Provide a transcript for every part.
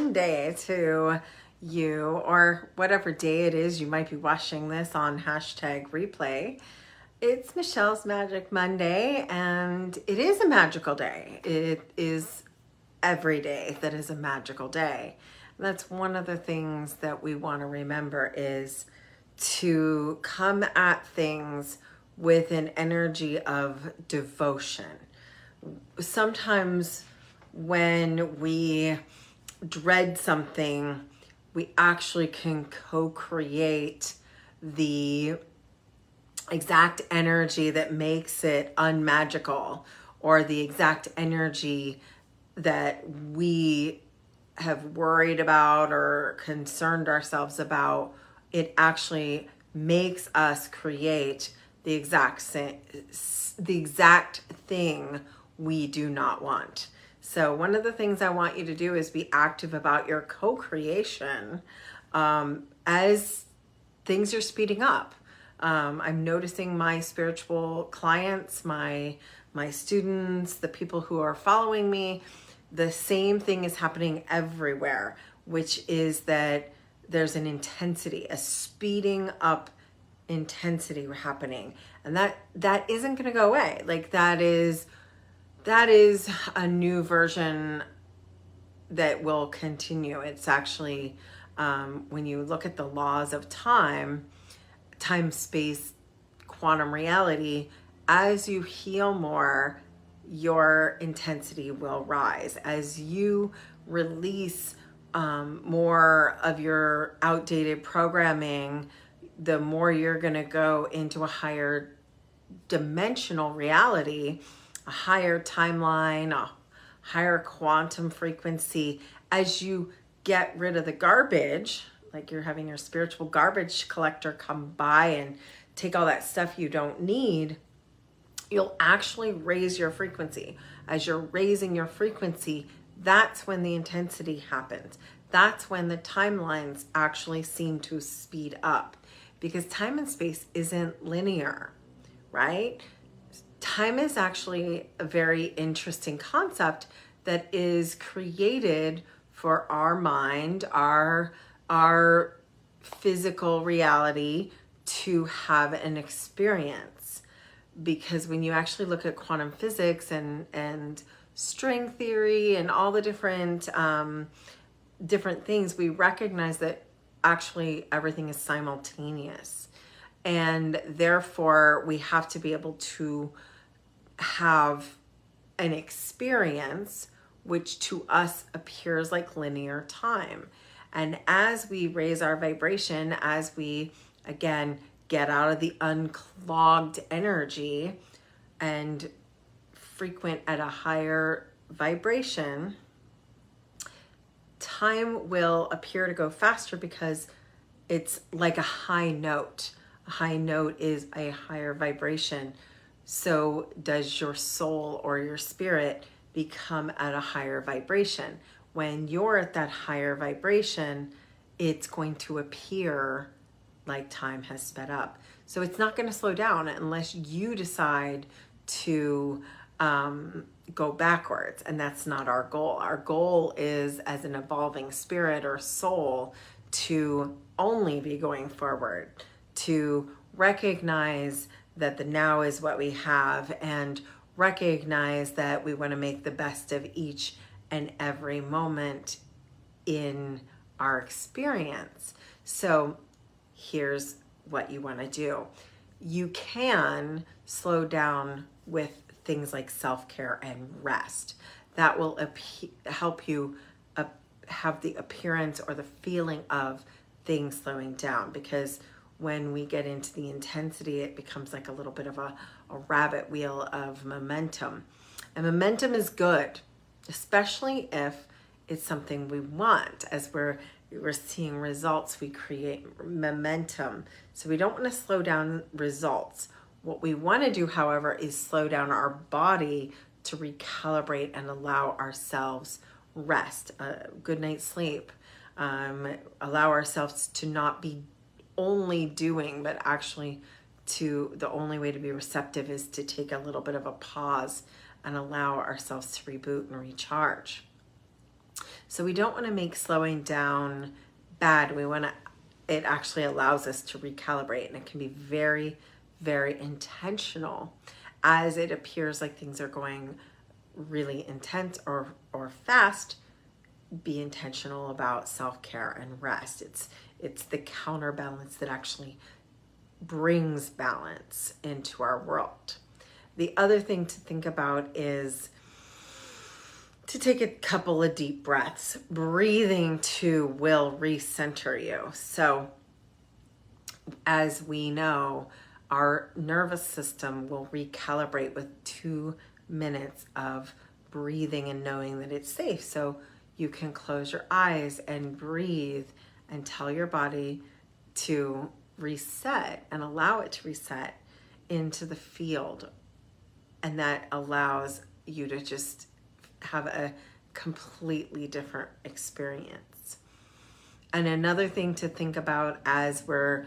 Monday to you, or whatever day it is you might be watching this on #replay. It's Michelle's Magic Monday, and it is a magical day. It is every day that is a magical day. That's one of the things that we want to remember, is to come at things with an energy of devotion. Sometimes when we dread something, we actually can co-create the exact energy that makes it unmagical, or the exact energy that we have worried about or concerned ourselves about. It actually makes us create the exact thing we do not want. So one of the things I want you to do is be active about your co-creation as things are speeding up. I'm noticing my spiritual clients, my students, the people who are following me, the same thing is happening everywhere, which is that there's an intensity, a speeding up intensity happening. And that isn't going to go away. Like that is a new version that will continue. It's actually, when you look at the laws of time, space, quantum reality, as you heal more, your intensity will rise. As you release more of your outdated programming, the more you're going to go into a higher dimensional reality, a higher timeline, a higher quantum frequency. As you get rid of the garbage, like you're having your spiritual garbage collector come by and take all that stuff you don't need, you'll actually raise your frequency. As you're raising your frequency, that's when the intensity happens. That's when the timelines actually seem to speed up, because time and space isn't linear, right? Time is actually a very interesting concept that is created for our mind, our physical reality to have an experience. Because when you actually look at quantum physics and string theory and all the different things, we recognize that actually everything is simultaneous. And therefore, we have to be able to have an experience which to us appears like linear time. And as we raise our vibration, as we, again, get out of the unclogged energy and frequent at a higher vibration, time will appear to go faster, because it's like a high note. A high note is a higher vibration. So does your soul or your spirit become at a higher vibration. When you're at that higher vibration, it's going to appear like time has sped up. So it's not going to slow down unless you decide to go backwards. And that's not our goal. Our goal is, as an evolving spirit or soul, to only be going forward, to recognize that the now is what we have, and recognize that we want to make the best of each and every moment in our experience. So here's what you want to do. You can slow down with things like self-care and rest. That will help you have the appearance or the feeling of things slowing down, because when we get into the intensity, it becomes like a little bit of a rabbit wheel of momentum. And momentum is good, especially if it's something we want. As we're seeing results, we create momentum. So we don't want to slow down results. What we want to do, however, is slow down our body to recalibrate and allow ourselves rest, a good night's sleep, allow ourselves to not be only doing, but actually the only way to be receptive is to take a little bit of a pause and allow ourselves to reboot and recharge. So we don't want to make slowing down bad. It actually allows us to recalibrate, and it can be very, very intentional as it appears like things are going really intense or fast. Be intentional about self-care and rest. It's the counterbalance that actually brings balance into our world. The other thing to think about is to take a couple of deep breaths. Breathing too will recenter you. So as we know, our nervous system will recalibrate with 2 minutes of breathing and knowing that it's safe. So you can close your eyes and breathe and tell your body to reset and allow it to reset into the field. And that allows you to just have a completely different experience. And another thing to think about as we're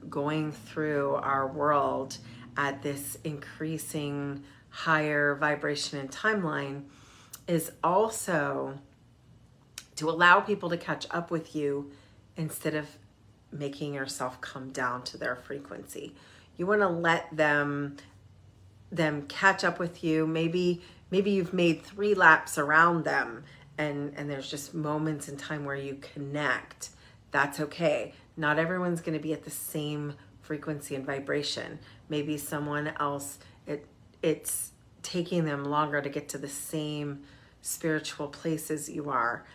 going through our world at this increasing higher vibration and timeline is also to allow people to catch up with you instead of making yourself come down to their frequency. You want to let them catch up with you. Maybe you've made 3 laps around them and there's just moments in time where you connect. That's okay. Not everyone's going to be at the same frequency and vibration. Maybe someone else, it's taking them longer to get to the same spiritual places you are.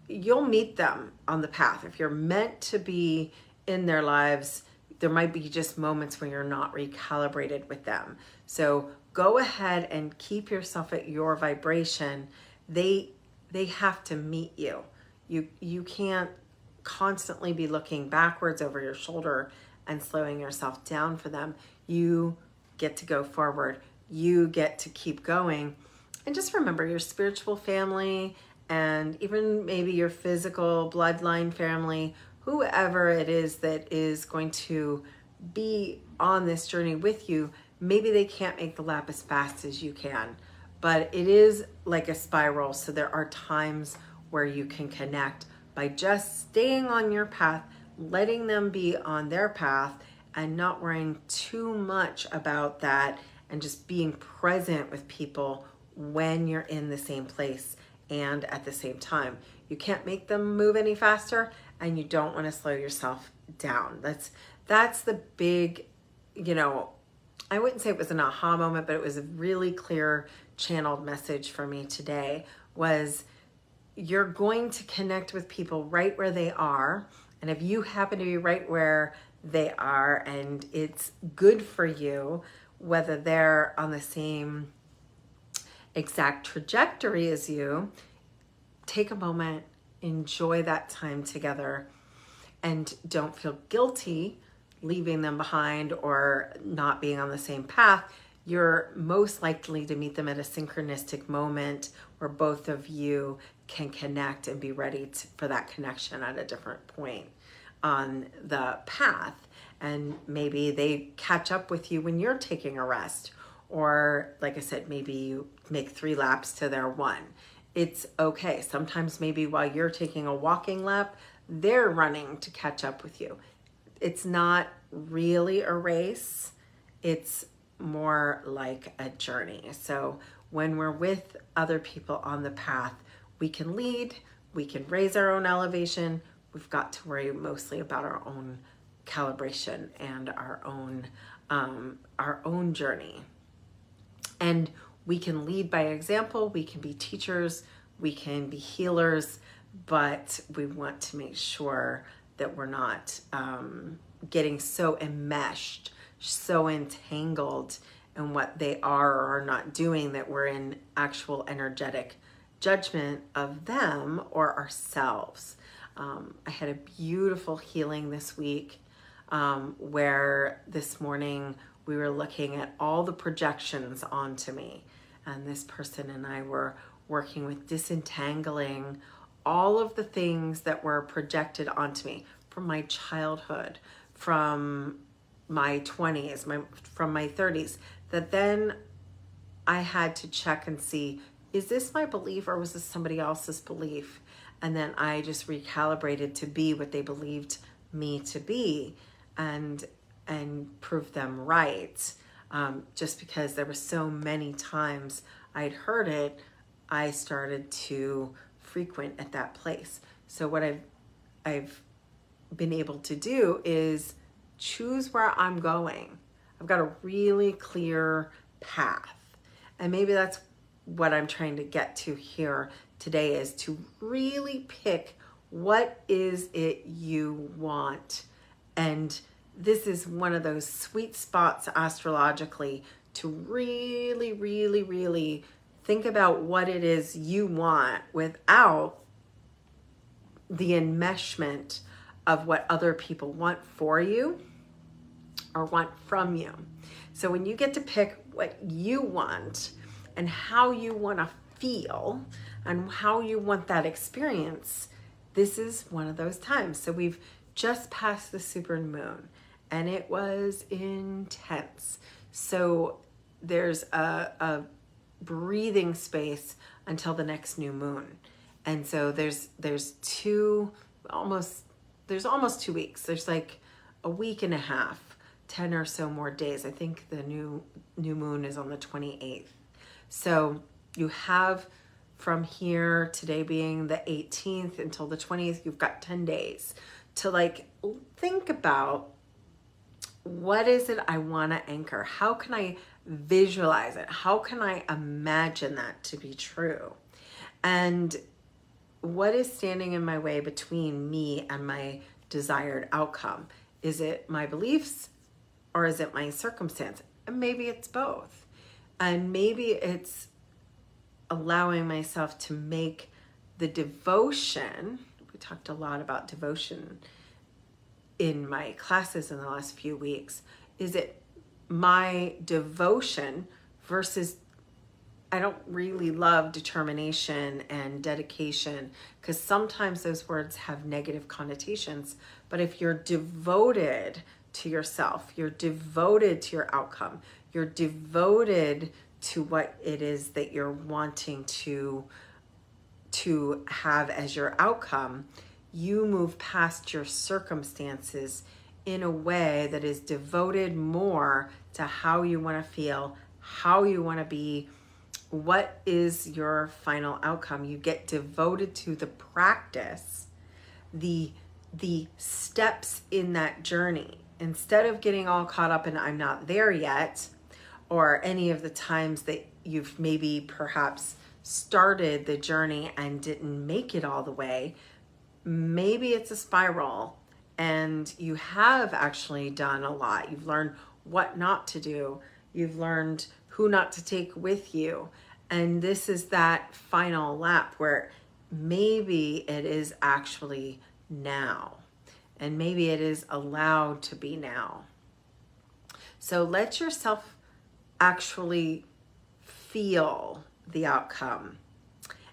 You'll meet them on the path. If you're meant to be in their lives, there might be just moments when you're not recalibrated with them. So go ahead and keep yourself at your vibration. They have to meet you. You can't constantly be looking backwards over your shoulder and slowing yourself down for them. You get to go forward. You get to keep going. And just remember, your spiritual family and even maybe your physical bloodline family, whoever it is that is going to be on this journey with you, maybe they can't make the lap as fast as you can, but it is like a spiral. So there are times where you can connect by just staying on your path, letting them be on their path and not worrying too much about that, and just being present with people when you're in the same place and at the same time. You can't make them move any faster, and you don't want to slow yourself down. That's the big, I wouldn't say it was an aha moment, but it was a really clear channeled message for me today was you're going to connect with people right where they are. And if you happen to be right where they are and it's good for you, whether they're on the same exact trajectory as you, take a moment, enjoy that time together, and don't feel guilty leaving them behind or not being on the same path. You're most likely to meet them at a synchronistic moment where both of you can connect and be ready for that connection at a different point on the path. And maybe they catch up with you when you're taking a rest. Or like I said, maybe you make 3 laps to their 1. It's okay. Sometimes maybe while you're taking a walking lap, they're running to catch up with you. It's not really a race. It's more like a journey. So when we're with other people on the path, we can lead, we can raise our own elevation. We've got to worry mostly about our own calibration and our own journey. And we can lead by example, we can be teachers, we can be healers, but we want to make sure that we're not getting so enmeshed, so entangled in what they are or are not doing that we're in actual energetic judgment of them or ourselves. I had a beautiful healing this week where this morning we were looking at all the projections onto me. And this person and I were working with disentangling all of the things that were projected onto me from my childhood, from my 20s, from my 30s, that then I had to check and see, is this my belief or was this somebody else's belief? And then I just recalibrated to be what they believed me to be, and prove them right. Just because there were so many times I'd heard it, I started to frequent at that place. So what I've been able to do is choose where I'm going. I've got a really clear path. And maybe that's what I'm trying to get to here today, is to really pick what is it you want. And this is one of those sweet spots astrologically to really, really, really think about what it is you want without the enmeshment of what other people want for you or want from you. So when you get to pick what you want and how you want to feel and how you want that experience, this is one of those times. So we've just passed the super moon and it was intense. So there's a breathing space until the next new moon. And so there's almost 2 weeks. There's like a week and a half, 10 or so more days. I think the new moon is on the 28th. So you have from here, today being the 18th until the 20th, you've got 10 days to like think about, what is it I want to anchor? How can I visualize it? How can I imagine that to be true? And what is standing in my way between me and my desired outcome? Is it my beliefs or is it my circumstance? And maybe it's both. And maybe it's allowing myself to make the devotion. We talked a lot about devotion in my classes in the last few weeks. Is it my devotion versus, I don't really love determination and dedication because sometimes those words have negative connotations. But if you're devoted to yourself, you're devoted to your outcome, you're devoted to what it is that you're wanting to have as your outcome, you move past your circumstances in a way that is devoted more to how you want to feel, how you want to be, what is your final outcome. You get devoted to the practice, the steps in that journey, instead of getting all caught up in I'm not there yet, or any of the times that you've maybe perhaps started the journey and didn't make it all the way. Maybe it's a spiral and you have actually done a lot. You've learned what not to do. You've learned who not to take with you. And this is that final lap where maybe it is actually now. And maybe it is allowed to be now. So let yourself actually feel the outcome.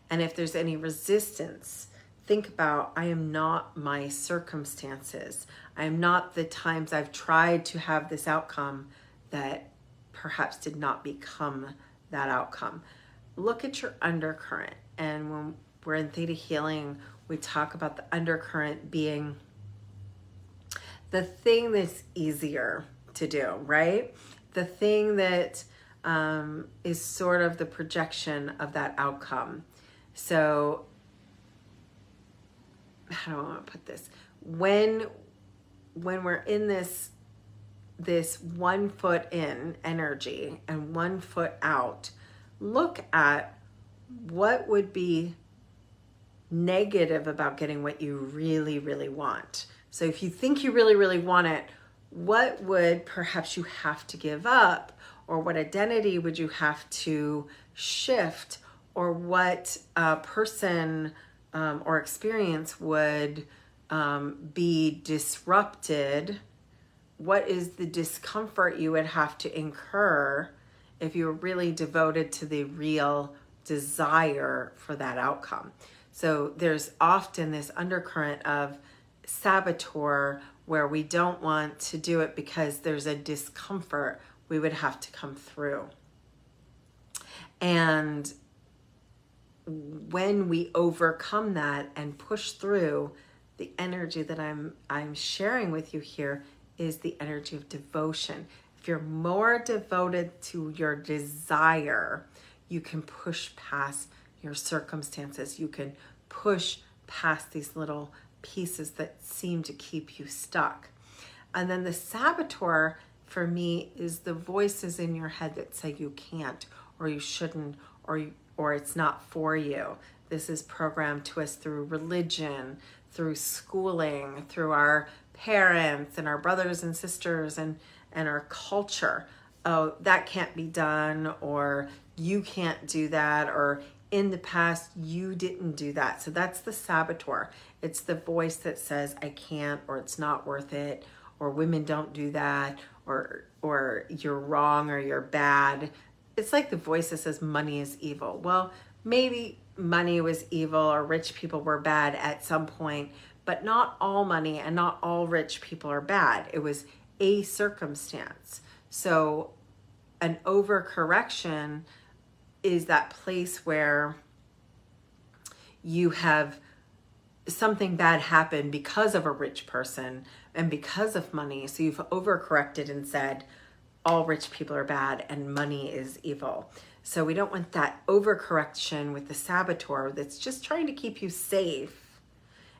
And if there's any resistance, think about, I am not my circumstances. I am not the times I've tried to have this outcome that perhaps did not become that outcome. Look at your undercurrent. And when we're in Theta Healing, we talk about the undercurrent being the thing that's easier to do, right? The thing that is sort of the projection of that outcome. So how do I want to put this? When we're in this 1 foot in energy and 1 foot out, look at what would be negative about getting what you really, really want. So if you think you really, really want it, what would perhaps you have to give up, or what identity would you have to shift, or what person or experience would be disrupted? What is the discomfort you would have to incur if you were really devoted to the real desire for that outcome? So there's often this undercurrent of saboteur where we don't want to do it because there's a discomfort we would have to come through. And when we overcome that and push through, the energy that I'm sharing with you here is the energy of devotion. If you're more devoted to your desire, you can push past your circumstances. You can push past these little pieces that seem to keep you stuck. And then the saboteur for me is the voices in your head that say you can't, or you shouldn't, or it's not for you. This is programmed to us through religion, through schooling, through our parents and our brothers and sisters and our culture. Oh, that can't be done, or you can't do that, or in the past you didn't do that. So that's the saboteur. It's the voice that says I can't, or it's not worth it, or women don't do that, or you're wrong, or you're bad. It's like the voice that says money is evil. Well, maybe money was evil or rich people were bad at some point, but not all money and not all rich people are bad. It was a circumstance. So an overcorrection is that place where you have something bad happen because of a rich person and because of money. So you've overcorrected and said all rich people are bad and money is evil. So we don't want that overcorrection with the saboteur that's just trying to keep you safe.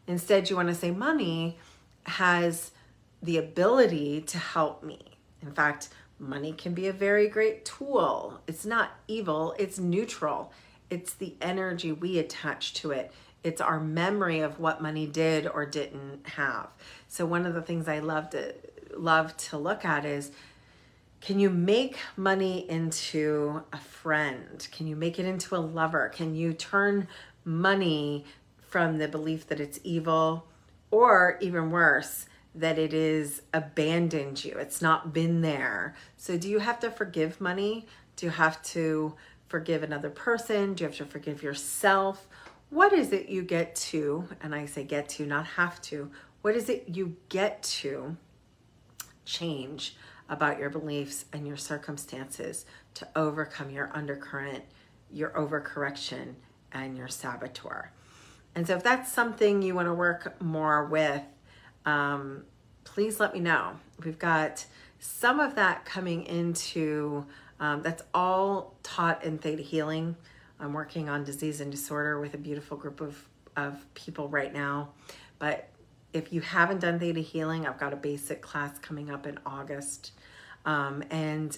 Instead, you want to say money has the ability to help me. In fact, money can be a very great tool. It's not evil, it's neutral. It's the energy we attach to it. It's our memory of what money did or didn't have. So one of the things I love to look at is, can you make money into a friend? Can you make it into a lover? Can you turn money from the belief that it's evil, or even worse, that it is abandoned you? It's not been there. So do you have to forgive money? Do you have to forgive another person? Do you have to forgive yourself? What is it you get to, and I say get to, not have to, what is it you get to change about your beliefs and your circumstances to overcome your undercurrent, your overcorrection, and your saboteur? And so if that's something you want to work more with, please let me know. We've got some of that coming into, that's all taught in Theta Healing. I'm working on disease and disorder with a beautiful group of people right now. But if you haven't done Theta Healing, I've got a basic class coming up in August. And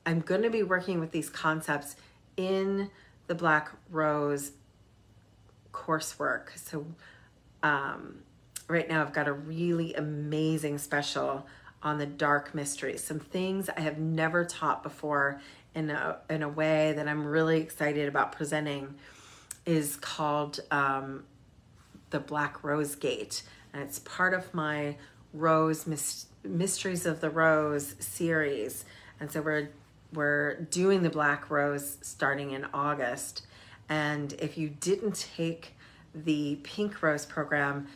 I'm going to be working with these concepts in the Black Rose coursework. So right now I've got a really amazing special on the dark mysteries, some things I have never taught before in a way that I'm really excited about presenting, is called the Black Rose Gate. And it's part of my Rose Mysteries of the Rose series. And so we're doing the Black Rose starting in August. And if you didn't take the Pink Rose program,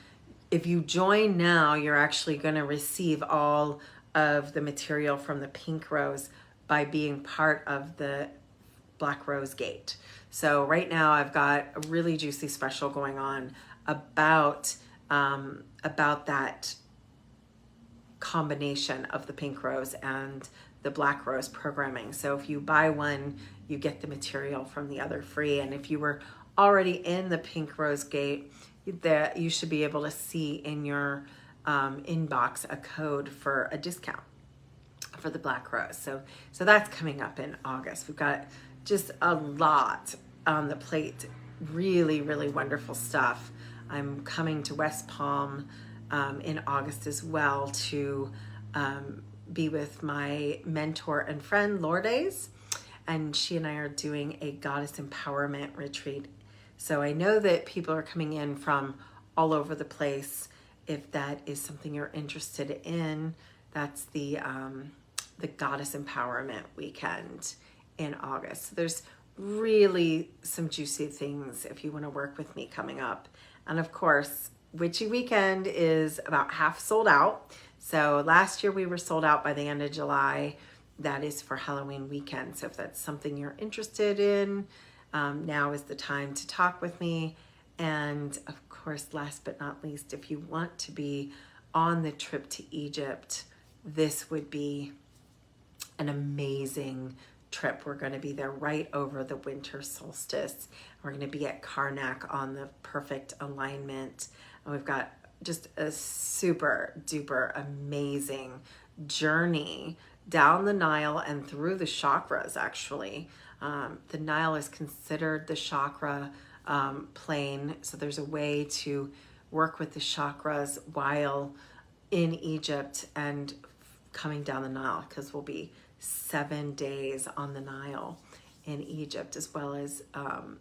if you join now, you're actually going to receive all of the material from the Pink Rose by being part of the Black Rose Gate. So right now I've got a really juicy special going on about that combination of the Pink Rose and the Black Rose programming. So if you buy one, you get the material from the other free. And if you were already in the Pink Rose Gate, that you should be able to see in your inbox a code for a discount for the Black Rose. So that's coming up in August. We've got just a lot on the plate. Really, really wonderful stuff. I'm coming to West Palm in August as well to be with my mentor and friend Lourdes, and she and I are doing a goddess empowerment retreat. So I know that people are coming in from all over the place. If that is something you're interested in, that's the Goddess Empowerment Weekend in August. So there's really some juicy things if you want to work with me coming up. And of course, Witchy Weekend is about half sold out. So last year we were sold out by the end of July. That is for Halloween weekend. So if that's something you're interested in, now is the time to talk with me. And of course, last but not least, if you want to be on the trip to Egypt, this would be an amazing trip. We're going to be there right over the winter solstice. We're going to be at Karnak on the perfect alignment. And we've got just a super duper amazing journey down the Nile and through the chakras, actually. The Nile is considered the chakra plane. So there's a way to work with the chakras while in Egypt and coming down the Nile, because we'll be 7 days on the Nile in Egypt, as well as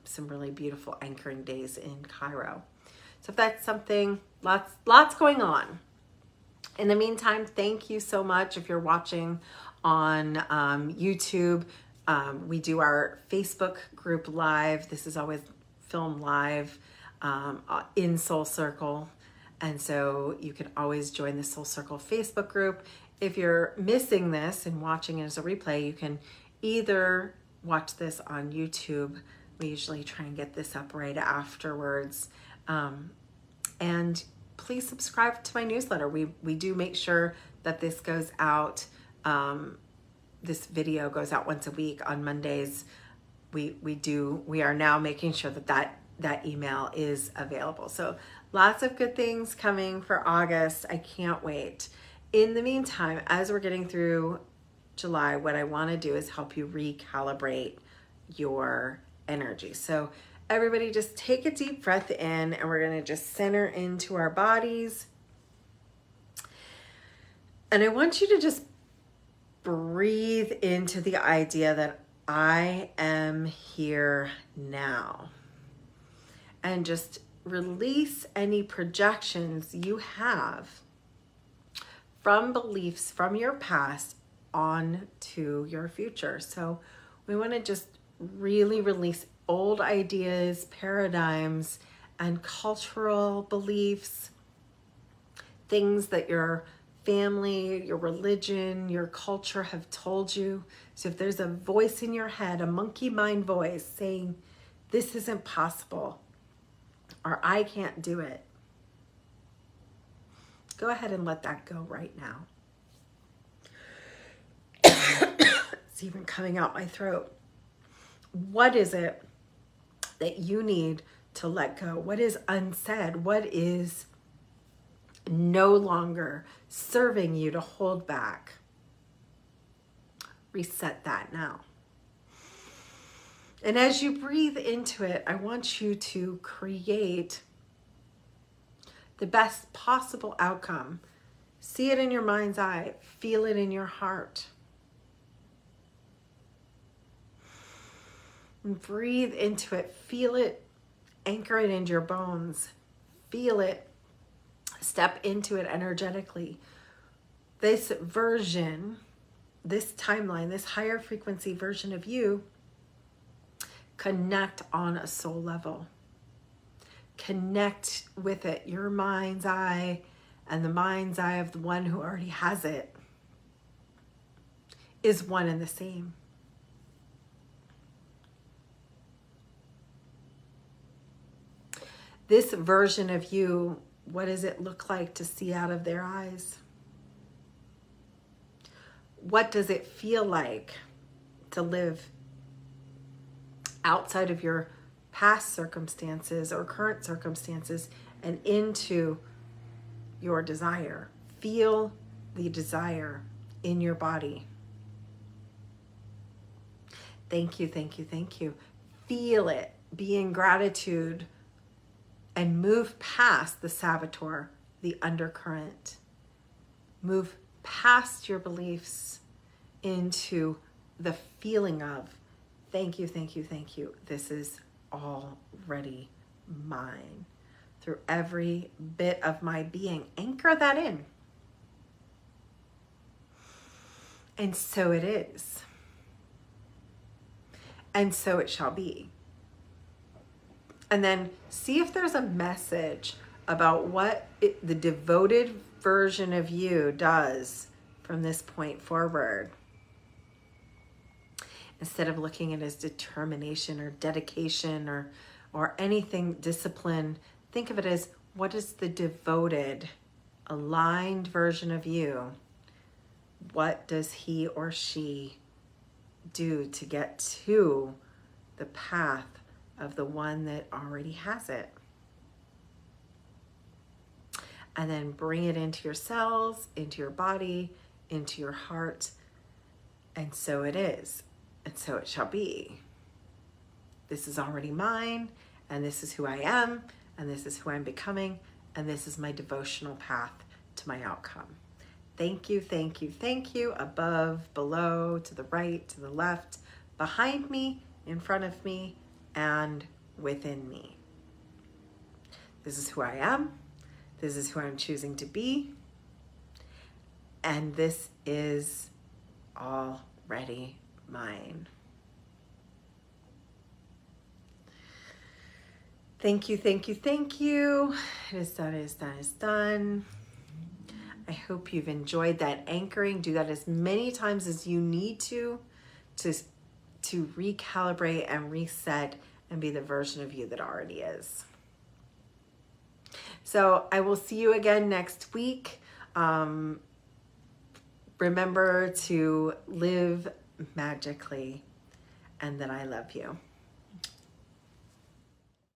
some really beautiful anchoring days in Cairo. So if that's something, lots going on. In the meantime, thank you so much. If you're watching on YouTube, we do our Facebook group live. This is always filmed live in Soul Circle. And so you can always join the Soul Circle Facebook group. If you're missing this and watching it as a replay, you can either watch this on YouTube. We usually try and get this up right afterwards. And please subscribe to my newsletter. We do make sure that this goes out. This video goes out once a week on Mondays. We are now making sure that email is available. So lots of good things coming for August. I can't wait. In the meantime, as we're getting through July, what I want to do is help you recalibrate your energy. So everybody just take a deep breath in, and we're going to just center into our bodies. And I want you to just breathe into the idea that I am here now. And just release any projections you have from beliefs from your past on to your future. So we want to just really release old ideas, paradigms, and cultural beliefs, things that your family, your religion, your culture have told you. So if there's a voice in your head, a monkey mind voice saying, this isn't possible, or I can't do it, go ahead and let that go right now. It's even coming out my throat. What is it that you need to let go? What is unsaid? What is no longer serving you to hold back? Reset that now. And as you breathe into it, I want you to create the best possible outcome. See it in your mind's eye. Feel it in your heart. And breathe into it. Feel it. Anchor it into your bones. Feel it. Step into it energetically. This version, this timeline, this higher frequency version of you, connect on a soul level. Connect with it. Your mind's eye and the mind's eye of the one who already has it is one and the same. This version of you, what does it look like to see out of their eyes? What does it feel like to live outside of your past circumstances or current circumstances and into your desire? Feel the desire in your body. Thank you, thank you, thank you. Feel it. Be in gratitude and move past the saboteur, the undercurrent. Move past your beliefs into the feeling of, thank you, thank you, thank you. This is already mine. Through every bit of my being, anchor that in. And so it is. And so it shall be. And then see if there's a message about what the devoted version of you does from this point forward. Instead of looking at it as determination or dedication or anything, discipline, think of it as, what is the devoted, aligned version of you? What does he or she do to get to the path of the one that already has it? And then bring it into your cells, into your body, into your heart. And so it is, and so it shall be. This is already mine, and this is who I am, and this is who I'm becoming, and this is my devotional path to my outcome. Thank you, thank you, thank you. Above, below, to the right, to the left, behind me, in front of me, and within me. This is who I am. This is who I'm choosing to be. And this is already mine. Thank you, thank you, thank you. It is done, it is done, it is done. I hope you've enjoyed that anchoring. Do that as many times as you need to recalibrate and reset and be the version of you that already is. So I will see you again next week. Remember to live magically, and that I love you.